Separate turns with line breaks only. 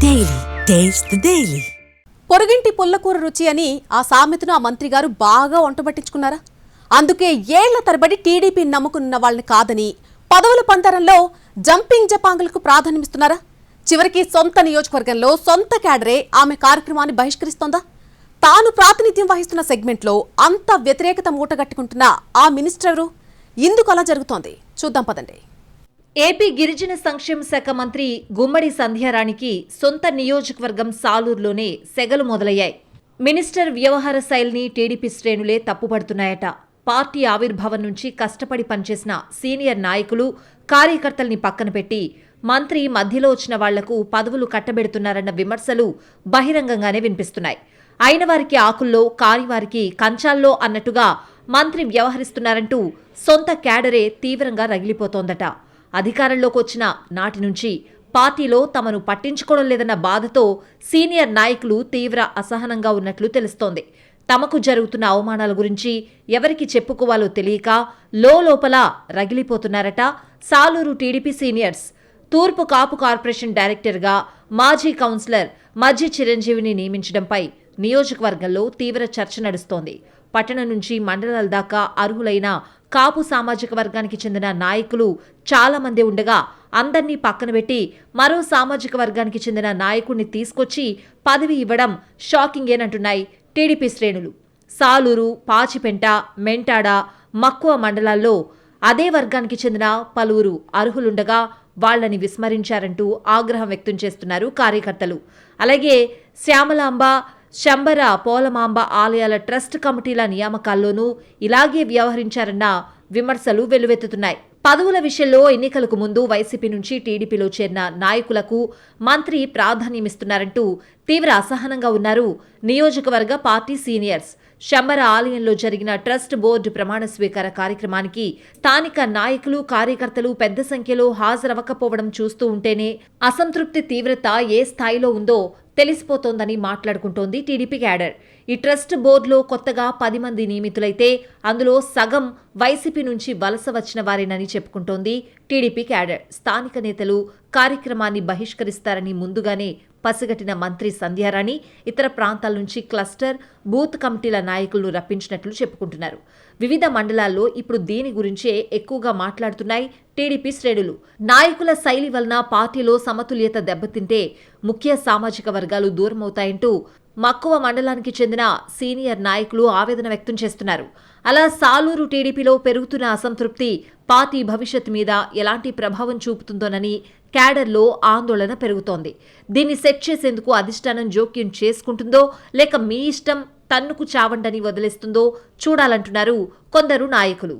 Daily taste the daily.
పొరుగింటి పుల్లకూర రుచి అని ఆ సామెతను ఆ మంత్రి గారు బాగా వంటబట్టించుకున్నారా? అందుకే ఏళ్ల తరబడి టీడీపీ నమ్ముకున్న వాళ్ళని కాదని పదవుల పందరంలో జంపింగ్ జపాంగులకు ప్రాధాన్యమిస్తున్నారా? చివరికి సొంత నియోజకవర్గంలో సొంత క్యాడరే ఆమె కార్యక్రమాన్ని బహిష్కరిస్తోందా? తాను ప్రాతినిధ్యం వహిస్తున్న సెగ్మెంట్లో అంత వ్యతిరేకత మూటగట్టుకుంటున్న ఆ మినిస్టర్ ఎవరు? ఇందుకు అలా జరుగుతోంది, చూద్దాం పదండి.
ఏపీ గిరిజన సంక్షేమ శాఖ మంత్రి గుమ్మడి సంధ్యారాణికి సొంత నియోజకవర్గం సాలూరులోనే సెగలు మొదలయ్యాయి. మినిస్టర్ వ్యవహార శైలిని టీడీపీ శ్రేణులే తప్పుపడుతున్నాయట. పార్టీ ఆవిర్భావం నుంచి కష్టపడి పనిచేసిన సీనియర్ నాయకులు, కార్యకర్తల్ని పక్కన పెట్టి మంత్రి మధ్యలో వచ్చిన వాళ్లకు పదవులు కట్టబెడుతున్నారన్న విమర్శలు బహిరంగంగానే వినిపిస్తున్నాయి. అయిన వారికి ఆకుల్లో, కాని వారికి కంచాల్లో అన్నట్టుగా మంత్రి వ్యవహరిస్తున్నారంటూ సొంత క్యాడరే తీవ్రంగా రగిలిపోతోందట. అధికారంలోకి వచ్చిన నాటి నుంచి పార్టీలో తమను పట్టించుకోవడం లేదన్న బాధతో సీనియర్ నాయకులు తీవ్ర అసహనంగా ఉన్నట్లు తెలుస్తోంది. తమకు జరుగుతున్న అవమానాల గురించి ఎవరికి చెప్పుకోవాలో తెలియక లోపల రగిలిపోతున్నారట సాలూరు టీడీపీ సీనియర్స్. తూర్పు కాపు కార్పొరేషన్ డైరెక్టర్గా మాజీ కౌన్సిలర్ మజ్జి చిరంజీవిని నియమించడంపై నియోజకవర్గంలో తీవ్ర చర్చ నడుస్తోంది. పట్టణం నుంచి మండలాల దాకా అర్హులైన కాపు సామాజిక వర్గానికి చెందిన నాయకులు చాలా మంది ఉండగా అందర్నీ పక్కన పెట్టి మరో సామాజిక వర్గానికి చెందిన నాయకుడిని తీసుకొచ్చి పదవి ఇవ్వడం షాకింగేనంటున్నాయి టీడీపీ శ్రేణులు. సాలూరు, పాచిపెంట, మెంటాడ, మక్కువ మండలాల్లో అదే వర్గానికి చెందిన పలువురు అర్హులుండగా వాళ్లని విస్మరించారంటూ ఆగ్రహం వ్యక్తం చేస్తున్నారు కార్యకర్తలు. అలాగే శ్యామలాంబ, శంబర, పోలమాంబ ఆలయాల ట్రస్ట్ కమిటీల నియామకాల్లోనూ ఇలాగే వ్యవహరించారన్న విమర్శలు వెల్లువెత్తుతున్నాయి. పదవుల విషయంలో ఎన్నికలకు ముందు వైసీపీ నుంచి టీడీపీలో చేరిన నాయకులకు మంత్రి ప్రాధాన్యమిస్తున్నారంటూ తీవ్ర అసహనంగా ఉన్నారు నియోజకవర్గ పార్టీ సీనియర్స్. శంబర ఆలయంలో జరిగిన ట్రస్ట్ బోర్డు ప్రమాణ స్వీకార కార్యక్రమానికి స్థానిక నాయకులు, కార్యకర్తలు పెద్ద సంఖ్యలో హాజరవ్వకపోవడం చూస్తూ ఉంటేనే అసంతృప్తి తీవ్రత ఏ స్థాయిలో ఉందో తెలిసిపోతోందని మాట్లాడుకుంటోంది టీడీపీ క్యాడర్. ఈ ట్రస్ట్ బోర్డులో కొత్తగా 10 మంది నియమితులైతే అందులో సగం వైసీపీ నుంచి వలస వచ్చిన వారేనని చెప్పుకుంటోంది టీడీపీ క్యాడర్. స్థానిక నేతలు కార్యక్రమాన్ని బహిష్కరిస్తారని ముందుగానే పసిగట్టిన మంత్రి సంధ్యారాణి ఇతర ప్రాంతాల నుంచి క్లస్టర్, బూత్ కమిటీల నాయకులను రప్పించినట్లు చెప్పుకుంటున్నారు. వివిధ మండలాల్లో ఇప్పుడు దీని గురించే ఎక్కువగా మాట్లాడుతున్నాయి టీడీపీ శ్రేణులు. నాయకుల శైలి వలన పార్టీలో సమతుల్యత దెబ్బతింటే ముఖ్య సామాజిక వర్గాలు దూరమవుతాయంటూ మక్కువ మండలానికి చెందిన సీనియర్ నాయకులు ఆవేదన వ్యక్తం చేస్తున్నారు. అలా సాలూరు టీడీపీలో పెరుగుతున్న అసంతృప్తి పార్టీ భవిష్యత్తు మీద ఎలాంటి ప్రభావం చూపుతుందోనని క్యాడర్లో ఆందోళన పెరుగుతోంది. దీన్ని సెట్ చేసేందుకు అధిష్టానం జోక్యం చేసుకుంటుందో లేక మీ ఇష్టం తన్నుకు చావండని వదిలేస్తుందో చూడాలంటున్నారు కొందరు నాయకులు.